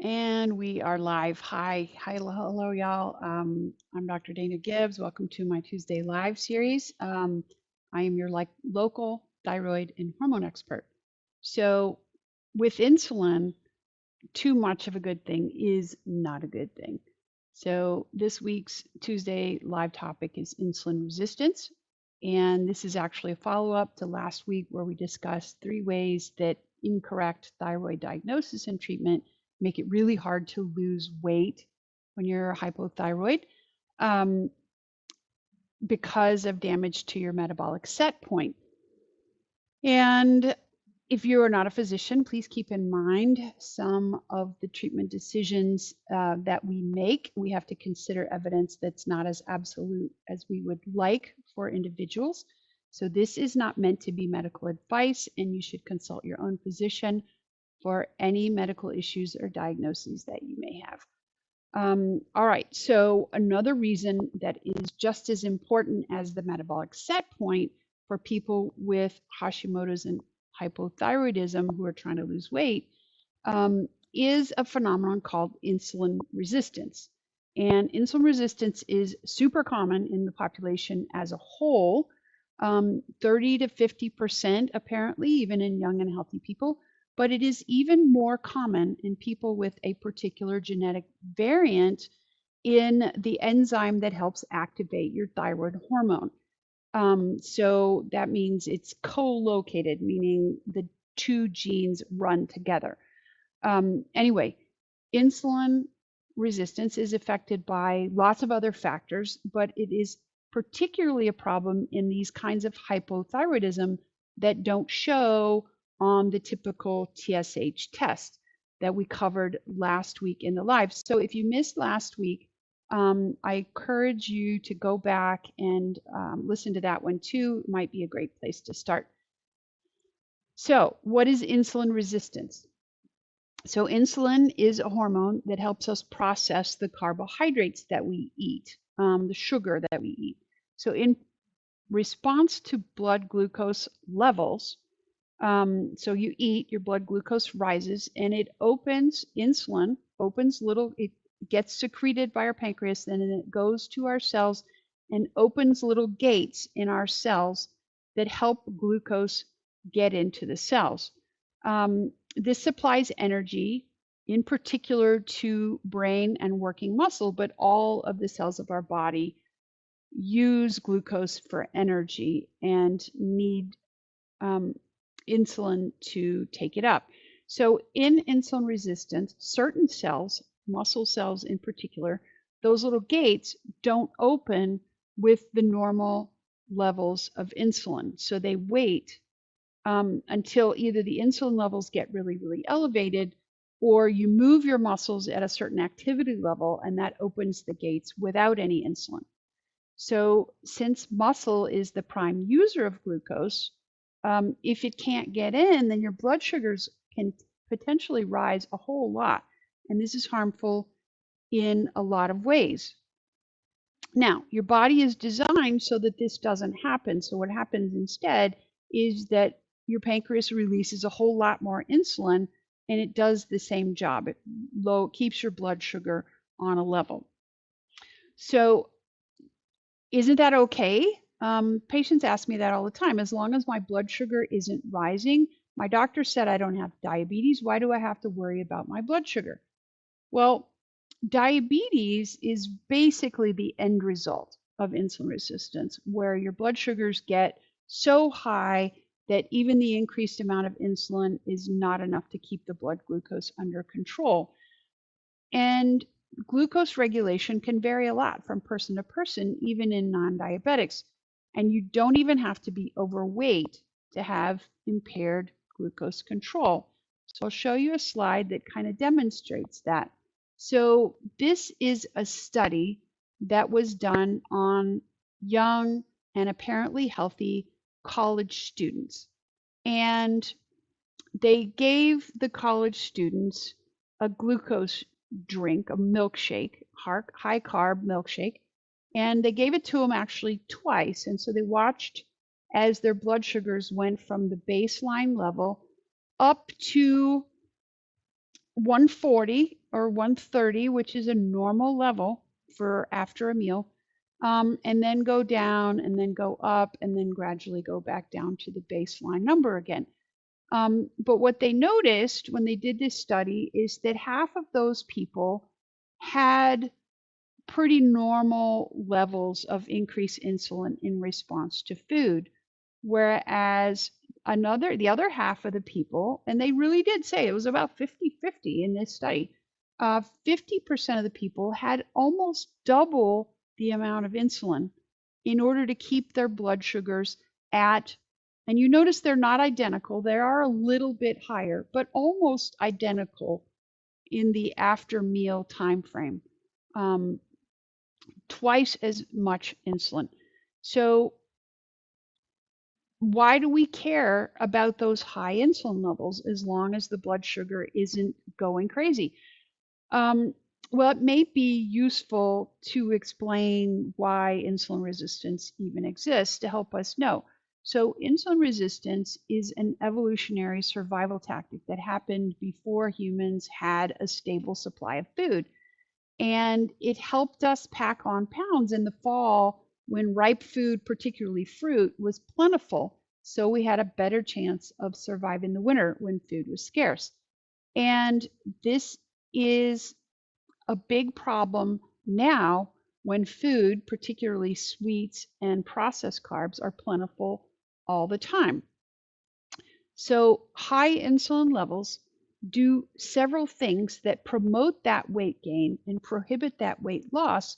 And we are live. Hi, hello, y'all. I'm Dr. Dana Gibbs. Welcome to my Tuesday live series. I am your local thyroid and hormone expert. So, with insulin, too much of a good thing is not a good thing. So, this week's Tuesday live topic is insulin resistance. And this is actually a follow up to last week where we discussed 3 ways that incorrect thyroid diagnosis and treatment make it really hard to lose weight when you're hypothyroid because of damage to your metabolic set point. And if you are not a physician, please keep in mind some of the treatment decisions that we make. We have to consider evidence that's not as absolute as we would like for individuals. So this is not meant to be medical advice, and you should consult your own physician for any medical issues or diagnoses that you may have. All right, so another reason that is just as important as the metabolic set point for people with Hashimoto's and hypothyroidism who are trying to lose weight is a phenomenon called insulin resistance. And insulin resistance is super common in the population as a whole, 30 to 50% apparently, even in young and healthy people. But it is even more common in people with a particular genetic variant in the enzyme that helps activate your thyroid hormone. So that means it's co-located, meaning the 2 genes run together. Anyway, insulin resistance is affected by lots of other factors, but it is particularly a problem in these kinds of hypothyroidism that don't show on the typical TSH test that we covered last week in the live. So if you missed last week, I encourage you to go back and listen to that one too. It might be a great place to start. So what is insulin resistance? So insulin is a hormone that helps us process the carbohydrates that we eat, the sugar that we eat. So in response to blood glucose levels, so you eat, your blood glucose rises, and it opens, insulin opens it gets secreted by our pancreas, and then it goes to our cells and opens little gates in our cells that help glucose get into the cells. This supplies energy, in particular to brain and working muscle, but all of the cells of our body use glucose for energy and need insulin to take it up. So in insulin resistance, certain cells, muscle cells in particular, those little gates don't open with the normal levels of insulin. So they wait until either the insulin levels get really, really elevated, or you move your muscles at a certain activity level, and that opens the gates without any insulin. So since muscle is the prime user of glucose, if it can't get in, then your blood sugars can potentially rise a whole lot. And this is harmful in a lot of ways. Now, your body is designed so that this doesn't happen. So what happens instead is that your pancreas releases a whole lot more insulin, and it does the same job. It keeps your blood sugar on a level. So isn't that okay? Patients ask me that all the time. As long as my blood sugar isn't rising, my doctor said I don't have diabetes. Why do I have to worry about my blood sugar? Well, diabetes is basically the end result of insulin resistance, where your blood sugars get so high that even the increased amount of insulin is not enough to keep the blood glucose under control. And glucose regulation can vary a lot from person to person, even in non-diabetics. And you don't even have to be overweight to have impaired glucose control. So I'll show you a slide that kind of demonstrates that. So this is a study that was done on young and apparently healthy college students. And they gave the college students a glucose drink, a milkshake, high carb milkshake, and they gave it to them actually twice. And so they watched as their blood sugars went from the baseline level up to 140 or 130, which is a normal level for after a meal, and then go down and then go up and then gradually go back down to the baseline number again. But what they noticed when they did this study is that half of those people had pretty normal levels of increased insulin in response to food, whereas the other half of the people, and they really did say it was about 50-50 in this study, 50% of the people had almost double the amount of insulin in order to keep their blood sugars at, and you notice they're not identical, they are a little bit higher, but almost identical in the after meal time frame. Twice as much insulin. So why do we care about those high insulin levels as long as the blood sugar isn't going crazy? Well, it may be useful to explain why insulin resistance even exists to help us know. So insulin resistance is an evolutionary survival tactic that happened before humans had a stable supply of food. And it helped us pack on pounds in the fall when ripe food, particularly fruit, was plentiful. So we had a better chance of surviving the winter when food was scarce. And this is a big problem now when food, particularly sweets and processed carbs, are plentiful all the time. So high insulin levels do several things that promote that weight gain and prohibit that weight loss,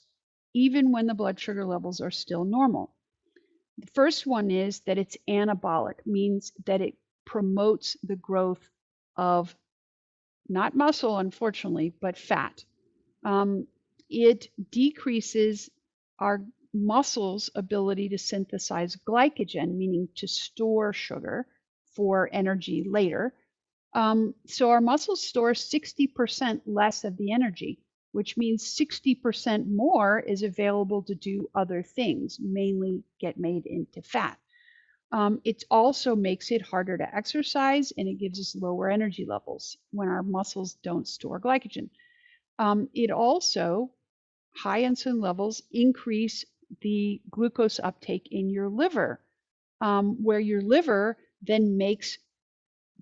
even when the blood sugar levels are still normal. The first one is that it's anabolic, means that it promotes the growth of not muscle, unfortunately, but fat. It decreases our muscles' ability to synthesize glycogen, meaning to store sugar for energy later. So our muscles store 60% less of the energy, which means 60% more is available to do other things, mainly get made into fat. It also makes it harder to exercise, and it gives us lower energy levels when our muscles don't store glycogen. It also, high insulin levels increase the glucose uptake in your liver, where your liver then makes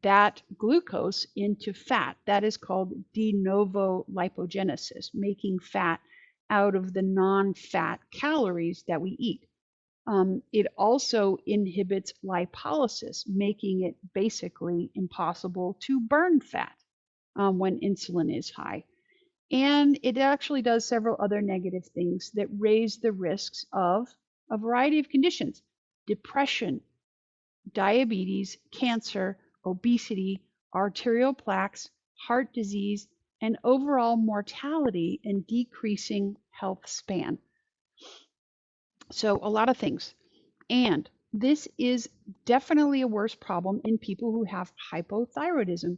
that glucose into fat. That is called de novo lipogenesis, making fat out of the non-fat calories that we eat. It also inhibits lipolysis, making it basically impossible to burn fat when insulin is high. And it actually does several other negative things that raise the risks of a variety of conditions: depression, diabetes, cancer, obesity, arterial plaques, heart disease, and overall mortality and decreasing health span. So a lot of things. And this is definitely a worse problem in people who have hypothyroidism.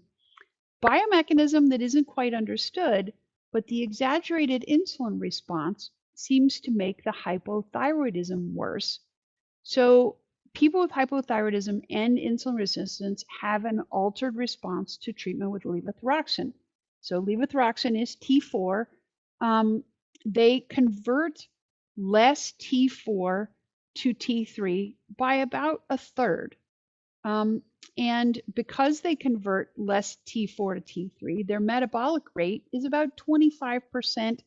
Biomechanism that isn't quite understood, but the exaggerated insulin response seems to make the hypothyroidism worse. So people with hypothyroidism and insulin resistance have an altered response to treatment with levothyroxine. So levothyroxine is T4. They convert less T4 to T3 by about a third. And because they convert less T4 to T3, their metabolic rate is about 25%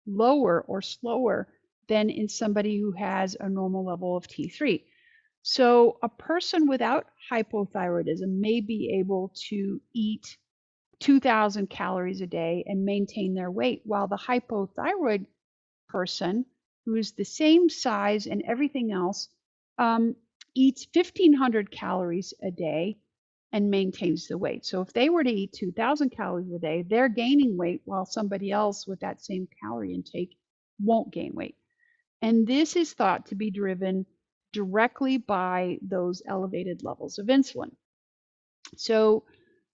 lower or slower than in somebody who has a normal level of T3. So a person without hypothyroidism may be able to eat 2,000 calories a day and maintain their weight, while the hypothyroid person, who is the same size and everything else, eats 1,500 calories a day and maintains the weight. So if they were to eat 2,000 calories a day, they're gaining weight, while somebody else with that same calorie intake won't gain weight. And this is thought to be driven directly by those elevated levels of insulin. So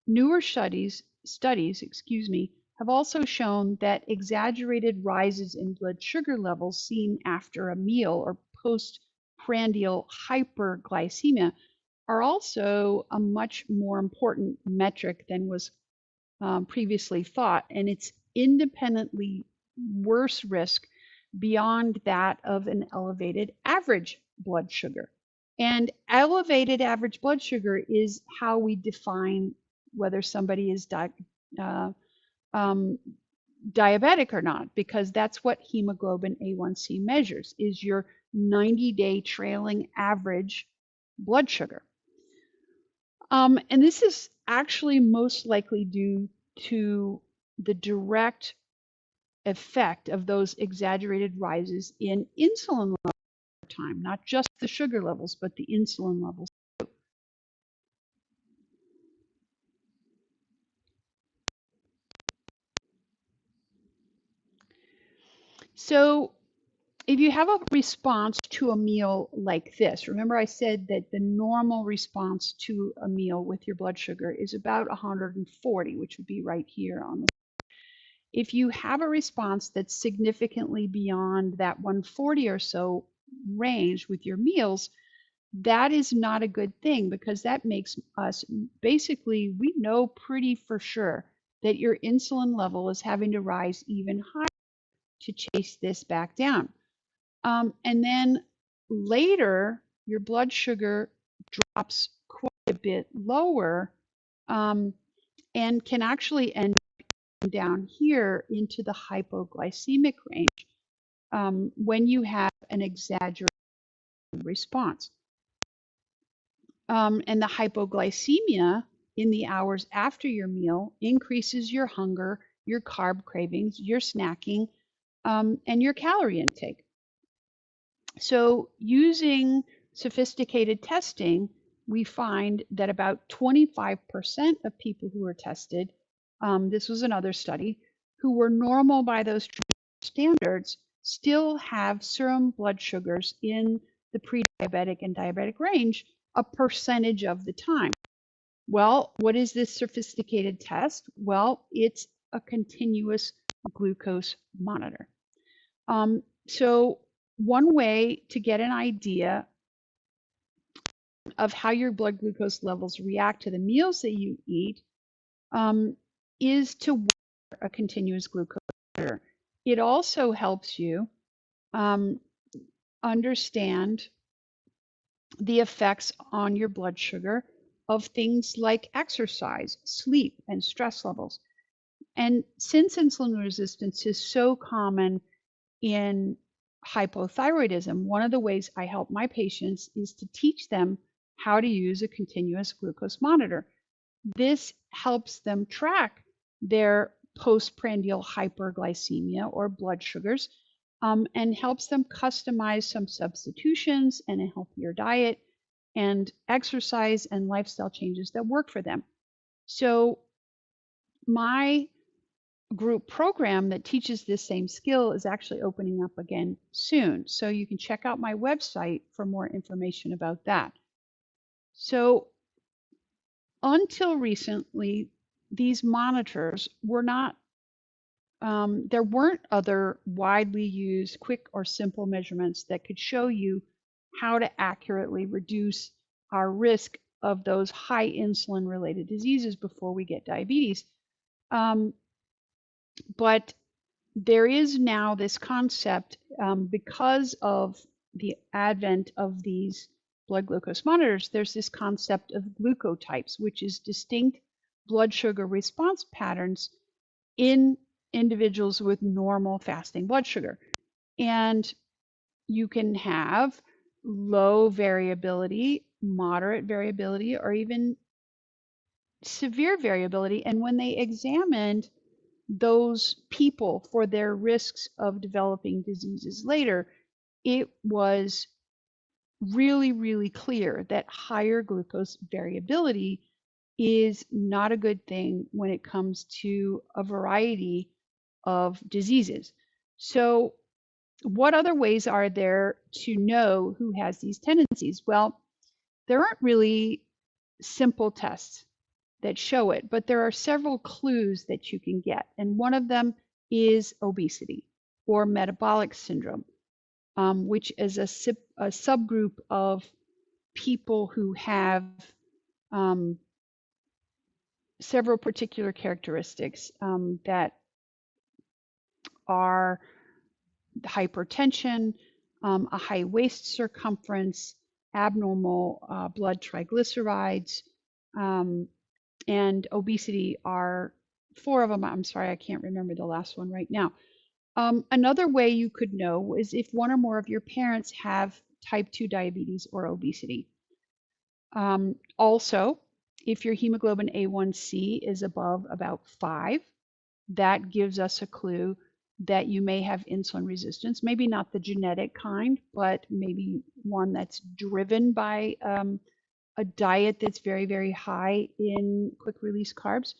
newer studies, have also shown that exaggerated rises in blood sugar levels seen after a meal or postprandial hyperglycemia are also a much more important metric than was previously thought. And it's independently worse risk beyond that of an elevated average blood sugar. And elevated average blood sugar is how we define whether somebody is diabetic or not, because that's what hemoglobin A1C measures, is your 90-day trailing average blood sugar. And this is actually most likely due to the direct effect of those exaggerated rises in insulin levels over time, not just the sugar levels, but the insulin levels. So if you have a response to a meal like this, remember I said that the normal response to a meal with your blood sugar is about 140, which would be right here on the. If you have a response that's significantly beyond that 140 or so range with your meals, that is not a good thing, because that makes us basically, we know pretty for sure that your insulin level is having to rise even higher to chase this back down. And then later, your blood sugar drops quite a bit lower, and can actually end down here into the hypoglycemic range when you have an exaggerated response. And the hypoglycemia in the hours after your meal increases your hunger, your carb cravings, your snacking, and your calorie intake. So using sophisticated testing, we find that about 25% of people who were tested, this was another study, who were normal by those standards, still have serum blood sugars in the pre-diabetic and diabetic range a percentage of the time. Well, what is this sophisticated test? Well, it's a continuous glucose monitor. So one way to get an idea of how your blood glucose levels react to the meals that you eat is to wear a continuous glucose monitor. It also helps you understand the effects on your blood sugar of things like exercise, sleep, and stress levels. And since insulin resistance is so common in hypothyroidism, one of the ways I help my patients is to teach them how to use a continuous glucose monitor. This helps them track their postprandial hyperglycemia or blood sugars, and helps them customize some substitutions and a healthier diet and exercise and lifestyle changes that work for them. So my group program that teaches this same skill is actually opening up again soon. So you can check out my website for more information about that. So until recently, these monitors were not, there weren't other widely used quick or simple measurements that could show you how to accurately reduce our risk of those high insulin related diseases before we get diabetes. But there is now this concept, because of the advent of these blood glucose monitors, there's this concept of glucotypes, which is distinct blood sugar response patterns in individuals with normal fasting blood sugar. And you can have low variability, moderate variability, or even severe variability. And when they examined those people for their risks of developing diseases later, it was really, really clear that higher glucose variability is not a good thing when it comes to a variety of diseases. So what other ways are there to know who has these tendencies? Well, there aren't really simple tests that show it, but there are several clues that you can get. And one of them is obesity or metabolic syndrome, which is a subgroup of people who have several particular characteristics that are hypertension, a high waist circumference, abnormal blood triglycerides, and obesity are 4 of them. I'm sorry, I can't remember the last one right now. Another way you could know is if one or more of your parents have type 2 diabetes or obesity. Also, if your hemoglobin A1C is above about 5, that gives us a clue that you may have insulin resistance. Maybe not the genetic kind, but maybe one that's driven by a diet that's very, very high in quick release carbs.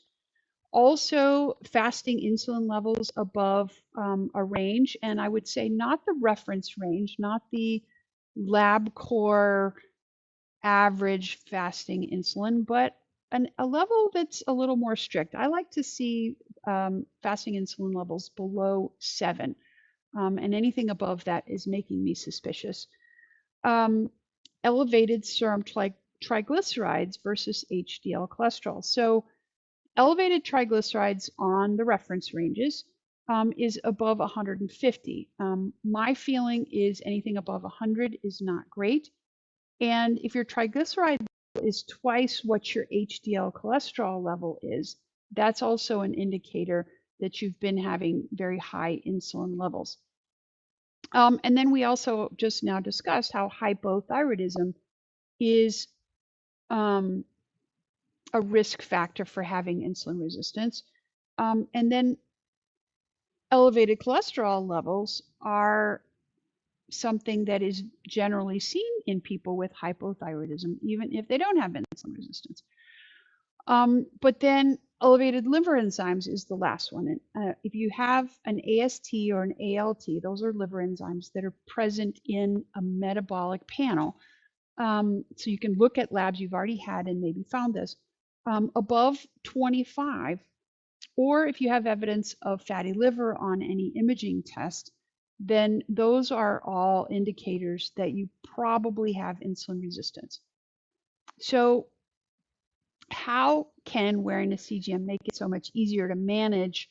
Also, fasting insulin levels above a range, and I would say not the reference range, not the LabCorp average fasting insulin, but a level that's a little more strict. I like to see fasting insulin levels below 7, and anything above that is making me suspicious. Elevated serum triglycerides versus HDL cholesterol. So elevated triglycerides on the reference ranges is above 150. My feeling is anything above 100 is not great. And if your triglyceride is twice what your HDL cholesterol level is, that's also an indicator that you've been having very high insulin levels. And then we also just now discussed how hypothyroidism is a risk factor for having insulin resistance. And then elevated cholesterol levels are something that is generally seen in people with hypothyroidism, even if they don't have insulin resistance. But then elevated liver enzymes is the last one. If you have an AST or an ALT, those are liver enzymes that are present in a metabolic panel. So you can look at labs you've already had and maybe found this. Above 25, or if you have evidence of fatty liver on any imaging test, then those are all indicators that you probably have insulin resistance. So how can wearing a CGM make it so much easier to manage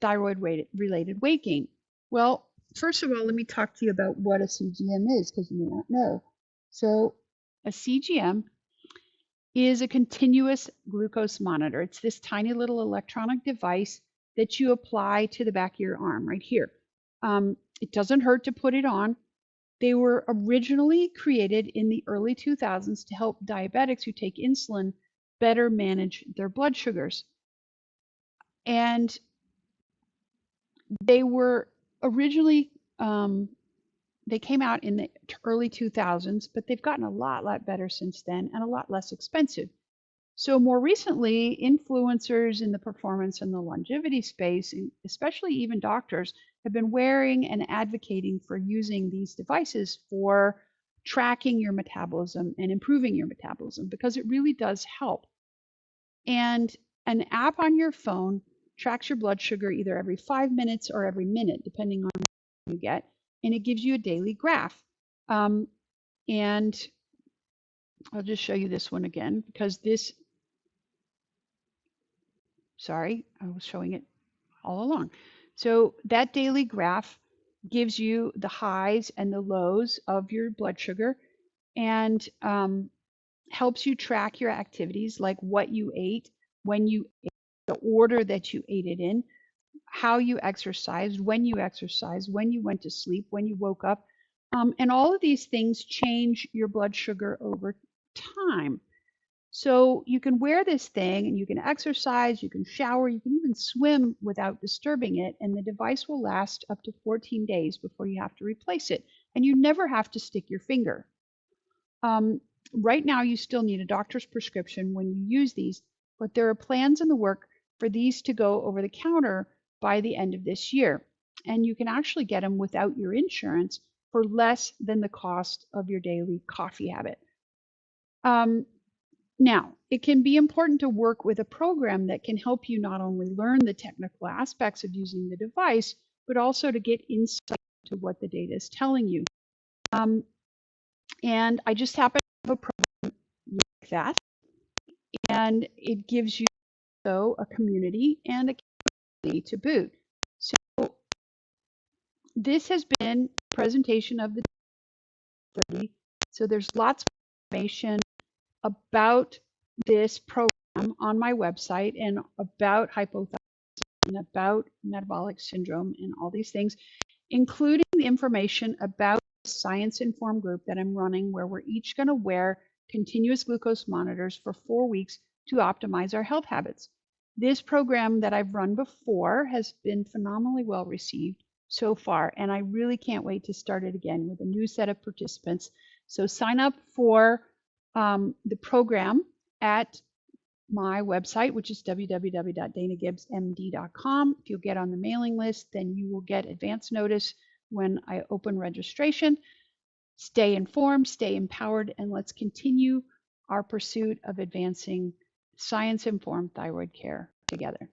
thyroid-related weight gain? Well, first of all, let me talk to you about what a CGM is, because you may not know. So a CGM is a continuous glucose monitor. It's this tiny little electronic device that you apply to the back of your arm right here. It doesn't hurt to put it on. They were originally created in the early 2000s to help diabetics who take insulin better manage their blood sugars. And they were originally, they came out in the early 2000s, but they've gotten a lot better since then and a lot less expensive. So more recently, influencers in the performance and the longevity space, especially even doctors, have been wearing and advocating for using these devices for tracking your metabolism and improving your metabolism, because it really does help. And an app on your phone tracks your blood sugar either every 5 minutes or every minute, depending on what you get, and it gives you a daily graph. And I'll just show you this one again, because this, sorry, I was showing it all along. So that daily graph gives you the highs and the lows of your blood sugar, and helps you track your activities, like what you ate, when you ate, the order that you ate it in, how you exercised, when you went to sleep, when you woke up. And all of these things change your blood sugar over time. So you can wear this thing and you can exercise, you can shower, you can even swim without disturbing it, and the device will last up to 14 days before you have to replace it. And you never have to stick your finger. Right now, you still need a doctor's prescription when you use these, but there are plans in the work for these to go over the counter by the end of this year. And you can actually get them without your insurance for less than the cost of your daily coffee habit. Now, it can be important to work with a program that can help you not only learn the technical aspects of using the device, but also to get insight into what the data is telling you. And I just happen to have a program like that, and it gives you a community and a community to boot. So this has been a presentation of the 30. So there's lots of information about this program on my website and about hypothyroidism and about metabolic syndrome and all these things, including the information about the science-informed group that I'm running, where we're each going to wear continuous glucose monitors for 4 weeks to optimize our health habits. This program that I've run before has been phenomenally well received so far, and I really can't wait to start it again with a new set of participants. So sign up for the program at my website, which is www.danagibbsmd.com. If you'll get on the mailing list, then you will get advance notice when I open registration. Stay informed, stay empowered, and let's continue our pursuit of advancing science-informed thyroid care together.